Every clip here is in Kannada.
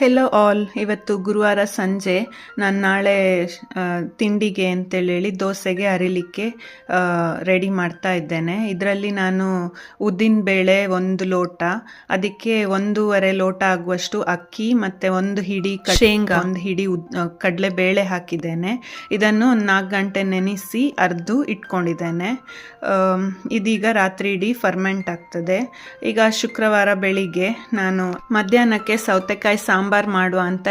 Hello all. ಇವತ್ತು ಗುರುವಾರ ಸಂಜೆ ನಾನು ನಾಳೆ ತಿಂಡಿಗೆ ಅಂತೇಳಿ ದೋಸೆಗೆ ಅರಿಲಿಕ್ಕೆ ರೆಡಿ ಮಾಡ್ತಾ ಇದ್ದೇನೆ. ಇದರಲ್ಲಿ ನಾನು ಉದ್ದಿನಬೇಳೆ 1 ಲೋಟ, ಅದಕ್ಕೆ 1.5 ಲೋಟ ಆಗುವಷ್ಟು ಅಕ್ಕಿ ಮತ್ತು 1 ಹಿಡಿ ಶೇಂಗಾ, 1 ಹಿಡಿ ಕಡಲೆಬೇಳೆ ಹಾಕಿದ್ದೇನೆ. ಇದನ್ನು 4 ಗಂಟೆ ನೆನೆಸಿ ಅರ್ದು ಇಟ್ಕೊಂಡಿದ್ದೇನೆ. ಇದೀಗ ರಾತ್ರಿ ಇಡೀ ಫರ್ಮೆಂಟ್ ಆಗ್ತದೆ. ಈಗ ಶುಕ್ರವಾರ ಬೆಳಿಗ್ಗೆ ನಾನು ಮಧ್ಯಾಹ್ನಕ್ಕೆ ಸೌತೆಕಾಯಿ ಸಾಂಬಾರು ಮಾಡುವ ಅಂತ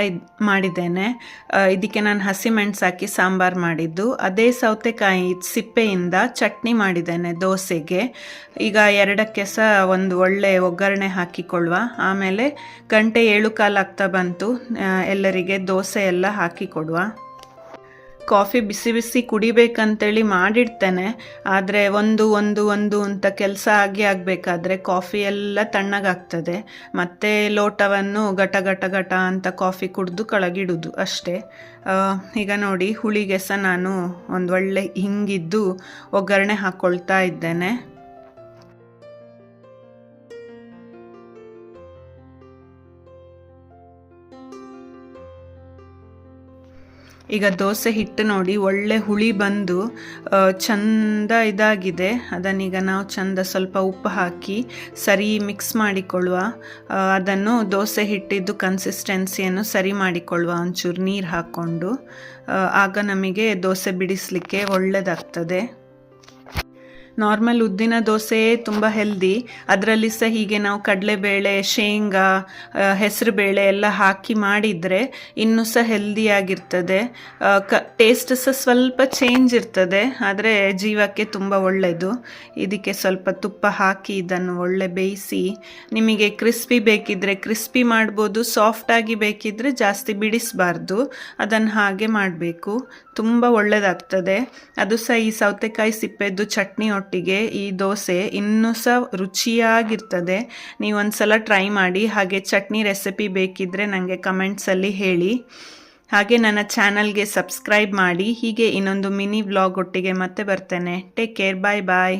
ಮಾಡಿದ್ದೇನೆ. ಇದಕ್ಕೆ ನಾನು ಹಸಿಮೆಣಸು ಹಾಕಿ ಸಾಂಬಾರು ಮಾಡಿದ್ದು. ಅದೇ ಸೌತೆಕಾಯಿ ಸಿಪ್ಪೆಯಿಂದ ಚಟ್ನಿ ಮಾಡಿದ್ದೇನೆ ದೋಸೆಗೆ. ಈಗ 2ಕ್ಕೆ ಸಹ ಒಂದು ಒಳ್ಳೆ ಒಗ್ಗರಣೆ ಹಾಕಿಕೊಳ್ಳುವ. ಆಮೇಲೆ 7:15 ಆಗ್ತಾ ಬಂತು. ಎಲ್ಲರಿಗೆ ದೋಸೆ ಎಲ್ಲ ಹಾಕಿಕೊಡುವ. ಕಾಫಿ ಬಿಸಿ ಬಿಸಿ ಕುಡಿಬೇಕಂತೇಳಿ ಮಾಡಿಡ್ತೇನೆ. ಆದರೆ ಒಂದು ಅಂತ ಕೆಲಸ ಆಗಬೇಕಾದ್ರೆ ಕಾಫಿ ಎಲ್ಲ ತಣ್ಣಗಾಗ್ತದೆ. ಮತ್ತೆ ಲೋಟವನ್ನು ಗಟ ಅಂತ ಕಾಫಿ ಕುಡಿದು ಕೆಳಗಿಡುದು ಅಷ್ಟೇ. ಈಗ ನೋಡಿ, ಹುಳಿಗೆ ಸಹ ನಾನು ಒಂದು ಒಳ್ಳೆ ಹಿಂಗಿದ್ದು ಒಗ್ಗರಣೆ ಹಾಕ್ಕೊಳ್ತಾ ಇದ್ದೇನೆ. ಈಗ ದೋಸೆ ಹಿಟ್ಟು ನೋಡಿ ಒಳ್ಳೆ ಹುಳಿ ಬಂದು ಚಂದ ಇದಾಗಿದೆ. ಅದನ್ನೀಗ ನಾವು ಚಂದ ಸ್ವಲ್ಪ ಉಪ್ಪು ಹಾಕಿ ಸರಿ ಮಿಕ್ಸ್ ಮಾಡಿಕೊಳ್ಳುವ. ಅದನ್ನು ದೋಸೆ ಹಿಟ್ಟಿದ್ದು ಕನ್ಸಿಸ್ಟೆನ್ಸಿಯನ್ನು ಸರಿ ಮಾಡಿಕೊಳ್ಳುವ, ಒಂಚೂರು ನೀರು ಹಾಕ್ಕೊಂಡು. ಆಗ ನಮಗೆ ದೋಸೆ ಬಿಡಿಸಲಿಕ್ಕೆ ಒಳ್ಳೆಯದಾಗ್ತದೆ. ನಾರ್ಮಲ್ ಉದ್ದಿನ ದೋಸೆ ತುಂಬ ಹೆಲ್ದಿ. ಅದರಲ್ಲಿ ಸಹ ಹೀಗೆ ನಾವು ಕಡಲೆಬೇಳೆ, ಶೇಂಗಾ, ಹೆಸರುಬೇಳೆ ಎಲ್ಲ ಹಾಕಿ ಮಾಡಿದರೆ ಇನ್ನೂ ಸಹ ಹೆಲ್ದಿಯಾಗಿರ್ತದೆ. ಟೇಸ್ಟ್ ಸಹ ಸ್ವಲ್ಪ ಚೇಂಜ್ ಇರ್ತದೆ, ಆದರೆ ಜೀವಕ್ಕೆ ತುಂಬ ಒಳ್ಳೆಯದು. ಇದಕ್ಕೆ ಸ್ವಲ್ಪ ತುಪ್ಪ ಹಾಕಿ ಇದನ್ನು ಒಳ್ಳೆ ಬೇಯಿಸಿ, ನಿಮಗೆ ಕ್ರಿಸ್ಪಿ ಬೇಕಿದ್ದರೆ ಕ್ರಿಸ್ಪಿ ಮಾಡ್ಬೋದು, ಸಾಫ್ಟಾಗಿ ಬೇಕಿದ್ದರೆ ಜಾಸ್ತಿ ಬಿಡಿಸಬಾರ್ದು, ಅದನ್ನು ಹಾಗೆ ಮಾಡಬೇಕು. ತುಂಬ ಒಳ್ಳೆಯದಾಗ್ತದೆ. ಅದು ಸಹ ಈ ಸೌತೆಕಾಯಿ ಸಿಪ್ಪೆದ್ದು ಚಟ್ನಿ ಒಟ್ಟಿಗೆ ಈ ದೋಸೆ ಇನ್ನೂ ಸಹ ರುಚಿಯಾಗಿರ್ತದೆ. ನೀವೊಂದ್ಸಲ ಟ್ರೈ ಮಾಡಿ. ಹಾಗೆ ಚಟ್ನಿ ರೆಸಿಪಿ ಬೇಕಿದ್ದರೆ ನನಗೆ ಕಮೆಂಟ್ಸಲ್ಲಿ ಹೇಳಿ. ಹಾಗೆ ನನ್ನ ಚಾನಲ್ಗೆ ಸಬ್ಸ್ಕ್ರೈಬ್ ಮಾಡಿ. ಹೀಗೆ ಇನ್ನೊಂದು ಮಿನಿ ವ್ಲಾಗ್ ಒಟ್ಟಿಗೆ ಮತ್ತೆ ಬರ್ತೇನೆ. Take care. ಬಾಯ್.